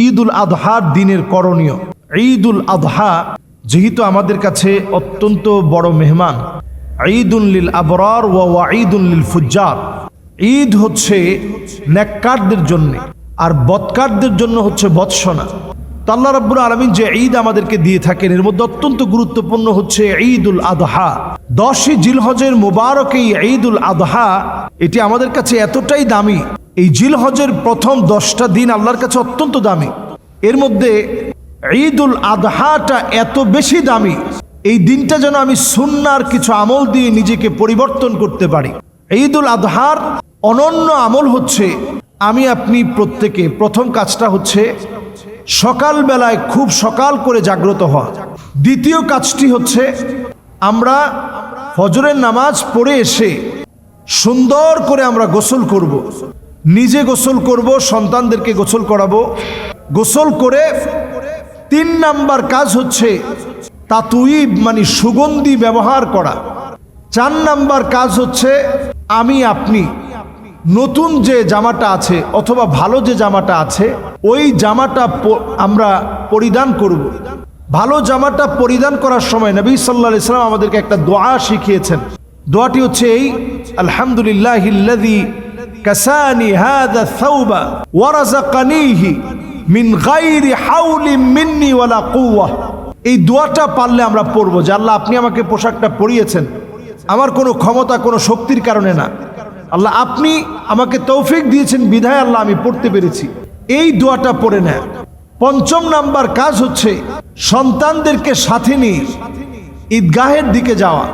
ঈদুল আদহার দিনের করণীয়। ঈদুল আদহা যেহেতু আমাদের কাছে অত্যন্ত বড় মেহমান, ঈদুন লিল আবরার ওয়া ঈদুন লিল ফুজ্জার। ঈদ হচ্ছে নেককারদের জন্য আর বদকারদের জন্য হচ্ছে বৎসনা। তো আল্লাহ রাব্বুল আলামিন যে ঈদ আমাদেরকে দিয়ে থাকেন এর মধ্যে অত্যন্ত গুরুত্বপূর্ণ হচ্ছে ঈদুল আদহা। 10ই জিলহজের মুবারক এই ঈদুল আদহা, এটি আমাদের কাছে এতটাই দামি। এই জিলহজের প্রথম 10টা দিন আল্লাহর কাছে অত্যন্ত দামি। এর মধ্যে ঈদুল আদহাটা এত বেশি দামি, এই দিনটা যেন আমি সুন্নাহর কিছু আমল দিয়ে নিজেকে পরিবর্তন করতে পারি। ঈদুল আদহার অনন্য আমল হচ্ছে আমি আপনি প্রত্যেকে প্রথম কাজটা হচ্ছে সকালবেলায় খুব সকাল করে জাগ্রত হওয়া। দ্বিতীয় কাজটি হচ্ছে আমরা ফজরের নামাজ পড়ে এসে সুন্দর করে আমরা গোসল করব, নিজে গোসল করব, সন্তানদেরকে গোসল করাবো। গোসল করে 3 নাম্বার কাজ হচ্ছে তাতুইব মানে সুগন্ধি ব্যবহার করা। 4 নাম্বার কাজ হচ্ছে আমি আপনি নতুন যে জামাটা আছে অথবা ভালো যে জামাটা আছে ওই জামাটা আমরা পরিধান করব। ভালো জামাটা পরিধান করার সময় নবী সাল্লাল্লাহু আলাইহি সাল্লাম আমাদেরকে একটা দোয়া শিখিয়েছেন। দোয়াটি হচ্ছে এই, আলহামদুলিল্লাহিল্লাযী কাসানি হাযা থাওবা ওয়া রাযাকানিহি মিন গায়রি হাওলিন মিন্নি ওয়ালা কুওয়া। এই দোয়াটা পারলে আমরা পড়বো যে আল্লাহ আপনি আমাকে পোশাকটা পরিয়েছেন আমার কোনো ক্ষমতা কোনো শক্তির কারণে না, আল্লাহ আপনি আমাকে তৌফিক দিয়েছেন বিধায় আল্লাহ আমি পড়তে পেরেছি। এই দোয়াটা পড়ে নেয়। 5 নাম্বার কাজ হচ্ছে সন্তানদেরকে সাথে নিয়ে ঈদগাহের দিকে যাওয়া।